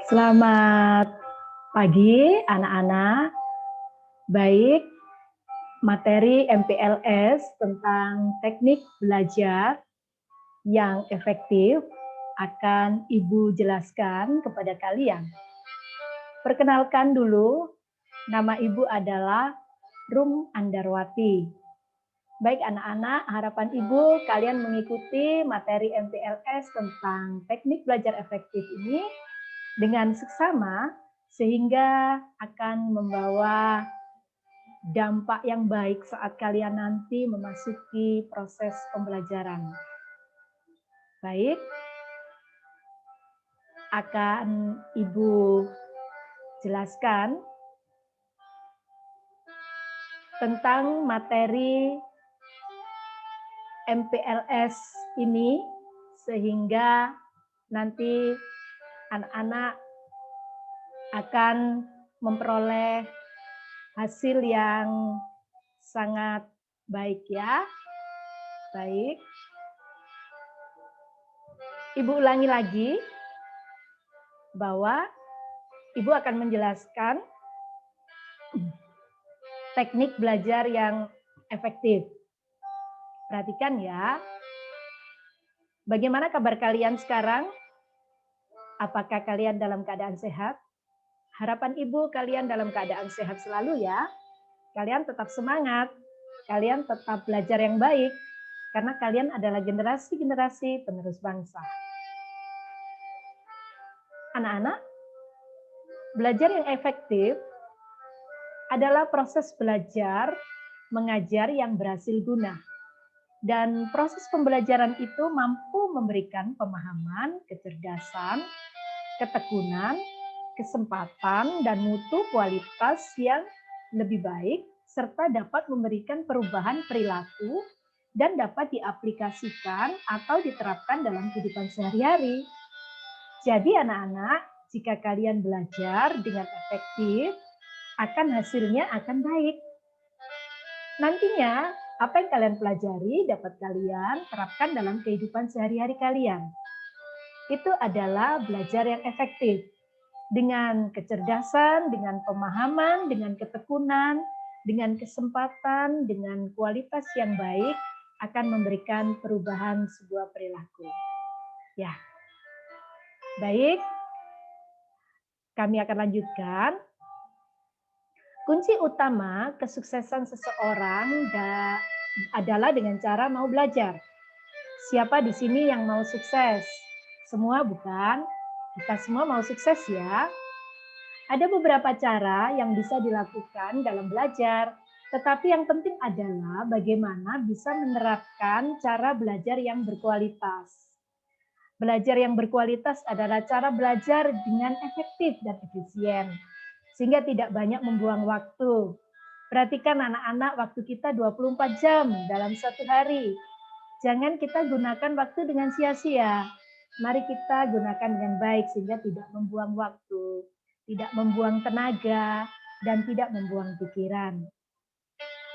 Selamat pagi anak-anak. Baik, materi MPLS tentang teknik belajar yang efektif akan Ibu jelaskan kepada kalian. Perkenalkan dulu, nama Ibu adalah Rum Andarwati. Baik anak-anak, harapan Ibu kalian mengikuti materi MPLS tentang teknik belajar efektif ini dengan seksama sehingga akan membawa dampak yang baik saat kalian nanti memasuki proses pembelajaran. Baik, akan Ibu jelaskan tentang materi MPLS ini sehingga nanti anak-anak akan memperoleh hasil yang sangat baik ya. Baik. Ibu ulangi lagi bahwa Ibu akan menjelaskan teknik belajar yang efektif. Perhatikan ya. Bagaimana kabar kalian sekarang? Apakah kalian dalam keadaan sehat? Harapan Ibu kalian dalam keadaan sehat selalu ya. Kalian tetap semangat. Kalian tetap belajar yang baik. Karena kalian adalah generasi-generasi penerus bangsa. Anak-anak, belajar yang efektif adalah proses belajar mengajar yang berhasil guna. Dan proses pembelajaran itu mampu memberikan pemahaman, kecerdasan, ketekunan, kesempatan, dan mutu kualitas yang lebih baik, serta dapat memberikan perubahan perilaku dan dapat diaplikasikan atau diterapkan dalam kehidupan sehari-hari. Jadi anak-anak, jika kalian belajar dengan efektif, hasilnya akan baik. Nantinya, apa yang kalian pelajari dapat kalian terapkan dalam kehidupan sehari-hari kalian. Itu adalah belajar yang efektif. Dengan kecerdasan, dengan pemahaman, dengan ketekunan, dengan kesempatan, dengan kualitas yang baik, akan memberikan perubahan sebuah perilaku. Ya, baik. Kami akan lanjutkan. Kunci utama kesuksesan seseorang adalah dengan cara mau belajar. Siapa di sini yang mau sukses? Semua bukan? Kita semua mau sukses ya. Ada beberapa cara yang bisa dilakukan dalam belajar, tetapi yang penting adalah bagaimana bisa menerapkan cara belajar yang berkualitas. Belajar yang berkualitas adalah cara belajar dengan efektif dan efisien, sehingga tidak banyak membuang waktu. Perhatikan anak-anak, waktu kita 24 jam dalam satu hari. Jangan kita gunakan waktu dengan sia-sia. Mari kita gunakan dengan baik sehingga tidak membuang waktu, tidak membuang tenaga, dan tidak membuang pikiran.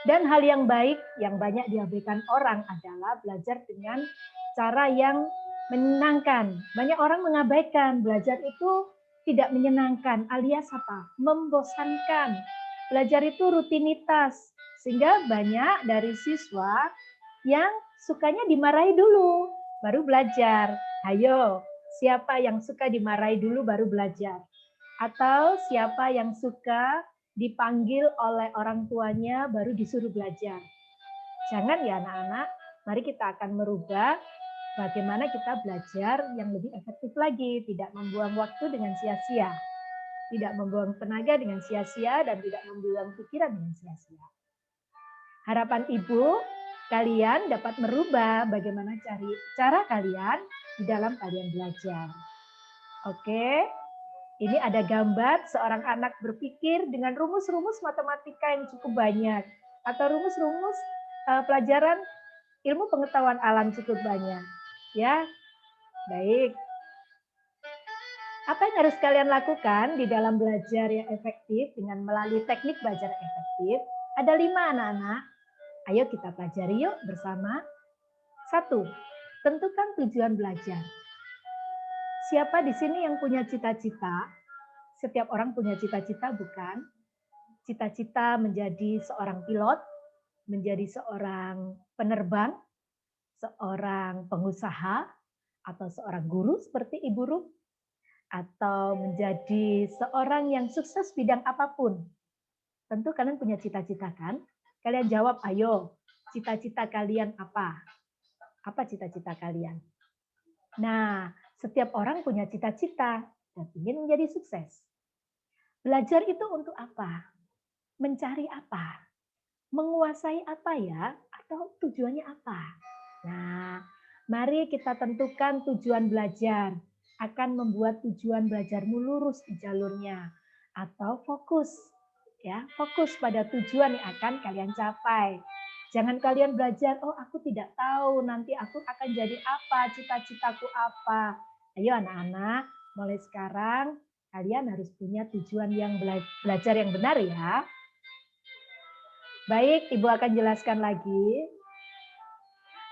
Dan hal yang baik yang banyak diabaikan orang adalah belajar dengan cara yang menyenangkan. Banyak orang mengabaikan belajar itu tidak menyenangkan, alias apa? Membosankan. Belajar itu rutinitas, sehingga banyak dari siswa yang sukanya dimarahi dulu, baru belajar. Ayo, siapa yang suka dimarahi dulu baru belajar? Atau siapa yang suka dipanggil oleh orang tuanya baru disuruh belajar? Jangan ya anak-anak, mari kita akan merubah bagaimana kita belajar yang lebih efektif lagi, tidak membuang waktu dengan sia-sia, tidak membuang tenaga dengan sia-sia, dan tidak membuang pikiran dengan sia-sia. Harapan Ibu, kalian dapat merubah bagaimana cara kalian di dalam kalian belajar. Oke, ini ada gambar seorang anak berpikir dengan rumus-rumus matematika yang cukup banyak, atau rumus-rumus pelajaran ilmu pengetahuan alam cukup banyak. Ya, baik. Apa yang harus kalian lakukan di dalam belajar yang efektif dengan melalui teknik belajar efektif? Ada 5 anak-anak. Ayo kita pelajari yuk bersama. 1. Tentukan tujuan belajar. Siapa di sini yang punya cita-cita Setiap orang punya cita-cita, bukan? Cita-cita menjadi seorang pilot, menjadi seorang penerbang, seorang pengusaha, atau seorang guru seperti Ibu Ruth, atau menjadi seorang yang sukses bidang apapun. Tentu kalian punya cita-cita kan? Kalian jawab, ayo, cita-cita kalian apa? Apa cita-cita kalian? Nah, setiap orang punya cita-cita dan ingin menjadi sukses. Belajar itu untuk apa? Mencari apa? Menguasai apa ya? Atau tujuannya apa? Nah, mari kita tentukan tujuan belajar. Akan membuat tujuan belajarmu lurus di jalurnya. Atau fokus. Ya, fokus pada tujuan yang akan kalian capai. Jangan kalian belajar, oh aku tidak tahu nanti aku akan jadi apa, cita-citaku apa. Ayo anak-anak, mulai sekarang kalian harus punya tujuan yang belajar yang benar ya. Baik, Ibu akan jelaskan lagi.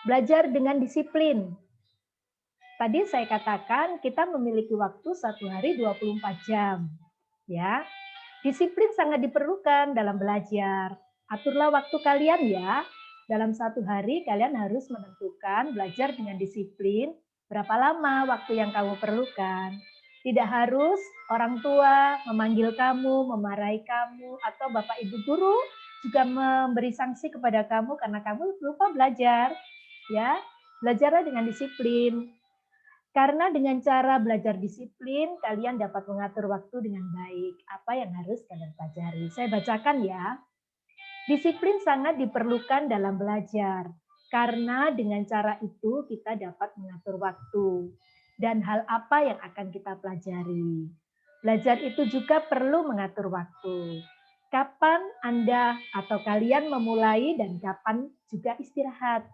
Belajar dengan disiplin. Tadi saya katakan kita memiliki waktu satu hari 24 jam. Ya, disiplin sangat diperlukan dalam belajar. Aturlah waktu kalian ya. Dalam satu hari kalian harus menentukan belajar dengan disiplin berapa lama waktu yang kamu perlukan. Tidak harus orang tua memanggil kamu, memarahi kamu, atau Bapak Ibu guru juga memberi sanksi kepada kamu karena kamu lupa belajar. Ya, belajarlah dengan disiplin. Karena dengan cara belajar disiplin, kalian dapat mengatur waktu dengan baik. Apa yang harus kalian pelajari? Saya bacakan ya. Disiplin sangat diperlukan dalam belajar. Karena dengan cara itu kita dapat mengatur waktu. Dan hal apa yang akan kita pelajari. Belajar itu juga perlu mengatur waktu. Kapan Anda atau kalian memulai dan kapan juga istirahat.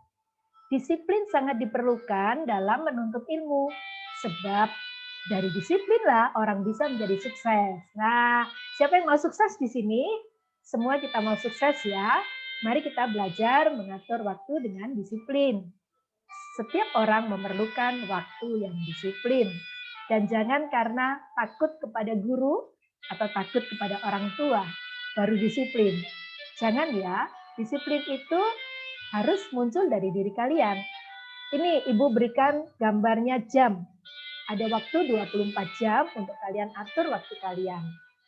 Disiplin sangat diperlukan dalam menuntut ilmu, sebab dari disiplinlah orang bisa menjadi sukses. Nah, siapa yang mau sukses di sini? Semua kita mau sukses ya. Mari kita belajar mengatur waktu dengan disiplin. Setiap orang memerlukan waktu yang disiplin. Dan jangan karena takut kepada guru atau takut kepada orang tua baru disiplin. Jangan ya, disiplin itu harus muncul dari diri kalian. Ini Ibu berikan gambarnya jam. Ada waktu 24 jam untuk kalian atur waktu kalian.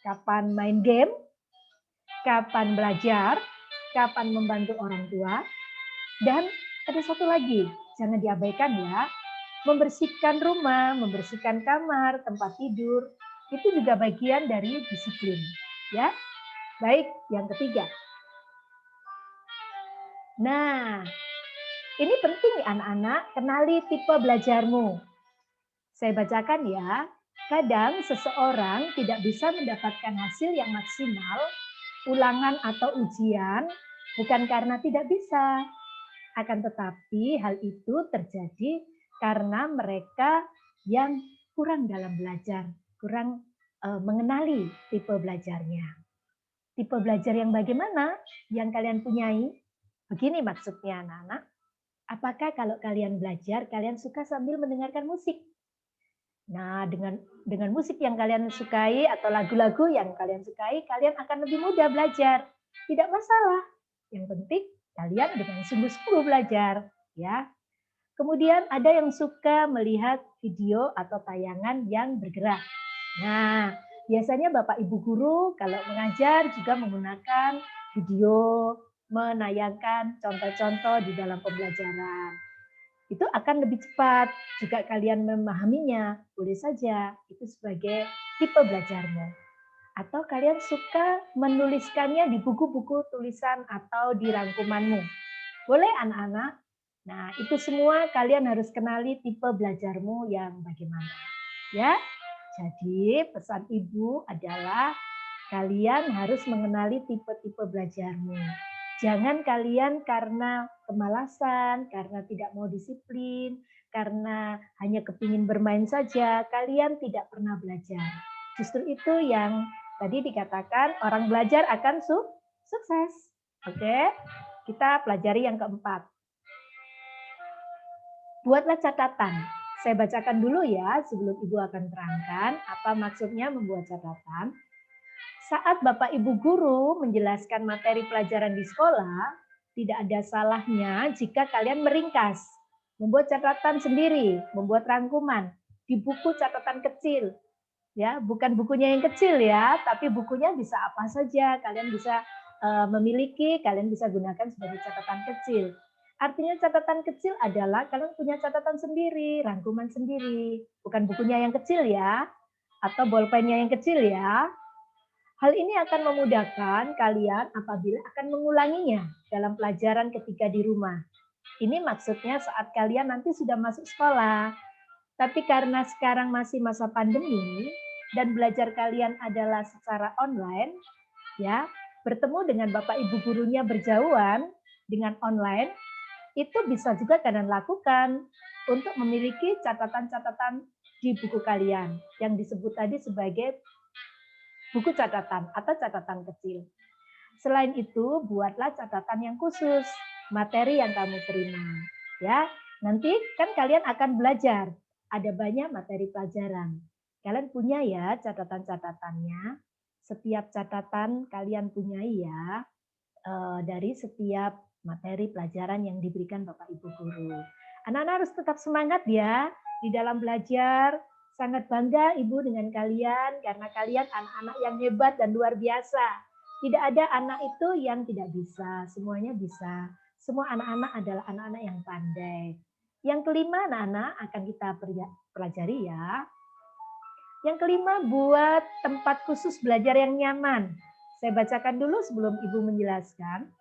Kapan main game, kapan belajar, kapan membantu orang tua, dan ada satu lagi, jangan diabaikan ya. Membersihkan rumah, membersihkan kamar, tempat tidur, itu juga bagian dari disiplin. Ya, baik. Yang ketiga. Nah, ini penting nih anak-anak, kenali tipe belajarmu. Saya bacakan ya. Kadang seseorang tidak bisa mendapatkan hasil yang maksimal, ulangan atau ujian, bukan karena tidak bisa. Akan tetapi hal itu terjadi karena mereka yang kurang dalam belajar, kurang mengenali tipe belajarnya. Tipe belajar yang bagaimana yang kalian punyai? Begini maksudnya anak-anak. Apakah kalau kalian belajar, kalian suka sambil mendengarkan musik? Nah, dengan musik yang kalian sukai atau lagu-lagu yang kalian sukai, kalian akan lebih mudah belajar. Tidak masalah. Yang penting kalian dengan sungguh-sungguh belajar, ya. Kemudian ada yang suka melihat video atau tayangan yang bergerak. Nah, biasanya Bapak Ibu guru kalau mengajar juga menggunakan video, menayangkan contoh-contoh di dalam pembelajaran. Itu akan lebih cepat jika kalian memahaminya. Boleh saja itu sebagai tipe belajarmu. Atau kalian suka menuliskannya di buku-buku tulisan atau di rangkumanmu. Boleh anak-anak? Nah, itu semua kalian harus kenali tipe belajarmu yang bagaimana. Ya. Jadi, pesan Ibu adalah kalian harus mengenali tipe-tipe belajarmu. Jangan kalian karena kemalasan, karena tidak mau disiplin, karena hanya kepingin bermain saja, kalian tidak pernah belajar. Justru itu yang tadi dikatakan orang belajar akan sukses. Oke, kita pelajari yang keempat. Buatlah catatan. Saya bacakan dulu ya sebelum Ibu akan terangkan apa maksudnya membuat catatan. Saat Bapak Ibu guru menjelaskan materi pelajaran di sekolah, tidak ada salahnya jika kalian meringkas, membuat catatan sendiri, membuat rangkuman di buku catatan kecil. Ya, bukan bukunya yang kecil ya, tapi bukunya bisa apa saja kalian bisa memiliki, kalian bisa gunakan sebagai catatan kecil. Artinya catatan kecil adalah kalian punya catatan sendiri, rangkuman sendiri, bukan bukunya yang kecil ya, atau bolpennya yang kecil ya. Hal ini akan memudahkan kalian apabila akan mengulanginya dalam pelajaran ketika di rumah. Ini maksudnya saat kalian nanti sudah masuk sekolah. Tapi karena sekarang masih masa pandemi dan belajar kalian adalah secara online, ya, bertemu dengan Bapak Ibu gurunya berjauhan dengan online, itu bisa juga kalian lakukan untuk memiliki catatan-catatan di buku kalian yang disebut tadi sebagai buku catatan atau catatan kecil. Selain itu, buatlah catatan yang khusus, materi yang kamu terima. Ya, nanti kan kalian akan belajar. Ada banyak materi pelajaran. Kalian punya ya catatan-catatannya. Setiap catatan kalian punya ya dari setiap materi pelajaran yang diberikan Bapak Ibu guru. Anak-anak harus tetap semangat ya di dalam belajar. Sangat bangga Ibu dengan kalian karena kalian anak-anak yang hebat dan luar biasa. Tidak ada anak itu yang tidak bisa, semuanya bisa. Semua anak-anak adalah anak-anak yang pandai. Yang kelima anak-anak akan kita pelajari ya. Yang kelima, buat tempat khusus belajar yang nyaman. Saya bacakan dulu sebelum Ibu menjelaskan.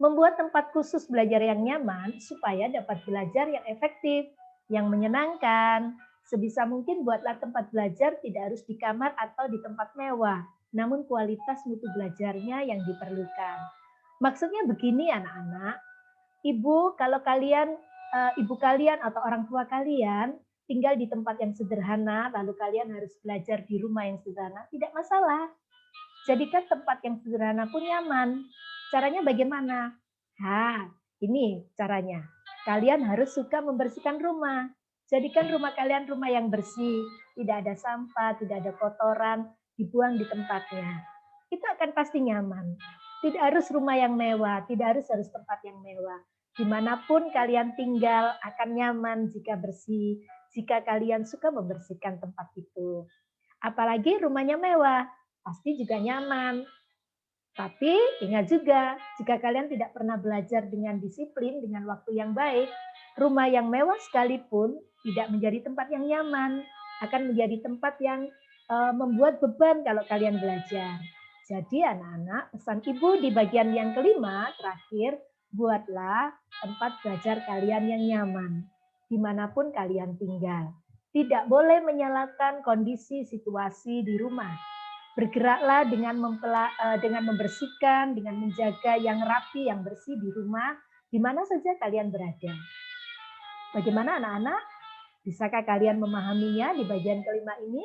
Membuat tempat khusus belajar yang nyaman supaya dapat belajar yang efektif, yang menyenangkan. Sebisa mungkin buatlah tempat belajar tidak harus di kamar atau di tempat mewah, namun kualitas mutu belajarnya yang diperlukan. Maksudnya begini anak-anak, kalau kalian, ibu kalian atau orang tua kalian tinggal di tempat yang sederhana, lalu kalian harus belajar di rumah yang sederhana, tidak masalah. Jadikan tempat yang sederhana pun nyaman. Caranya bagaimana? Ini caranya. Kalian harus suka membersihkan rumah. Jadikan rumah kalian rumah yang bersih, tidak ada sampah, tidak ada kotoran, dibuang di tempatnya. Itu akan pasti nyaman. Tidak harus rumah yang mewah, tidak harus tempat yang mewah. Dimanapun kalian tinggal akan nyaman jika bersih, jika kalian suka membersihkan tempat itu. Apalagi rumahnya mewah, pasti juga nyaman. Tapi ingat juga, jika kalian tidak pernah belajar dengan disiplin, dengan waktu yang baik, rumah yang mewah sekalipun tidak menjadi tempat yang nyaman, akan menjadi tempat yang membuat beban kalau kalian belajar. Jadi anak-anak, pesan Ibu di bagian yang kelima, terakhir, buatlah tempat belajar kalian yang nyaman, dimanapun kalian tinggal. Tidak boleh menyalahkan kondisi situasi di rumah. Bergeraklah dengan membersihkan, dengan menjaga yang rapi, yang bersih di rumah, di mana saja kalian berada. Bagaimana anak-anak? Bisakah kalian memahaminya di bagian kelima ini?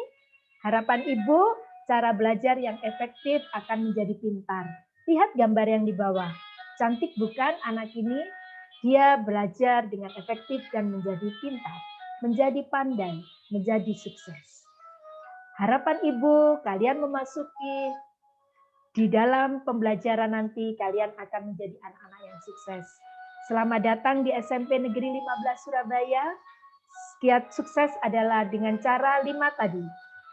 Harapan Ibu, cara belajar yang efektif akan menjadi pintar. Lihat gambar yang di bawah. Cantik bukan anak ini? Dia belajar dengan efektif dan menjadi pintar, menjadi pandai, menjadi sukses. Harapan Ibu, kalian memasuki di dalam pembelajaran nanti, kalian akan menjadi anak-anak yang sukses. Selamat datang di SMP Negeri 15 Surabaya. Kiat sukses adalah dengan cara 5 tadi.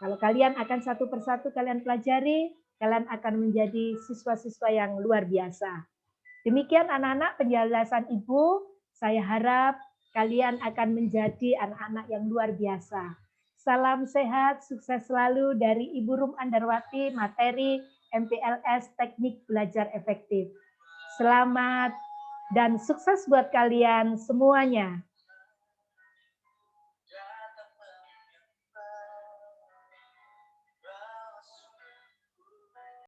Kalau kalian akan satu persatu kalian pelajari, kalian akan menjadi siswa-siswa yang luar biasa. Demikian anak-anak penjelasan Ibu. Saya harap kalian akan menjadi anak-anak yang luar biasa. Salam sehat, sukses selalu dari Ibu Rum Andarwati, materi MPLS Teknik Belajar Efektif. Selamat dan sukses buat kalian semuanya.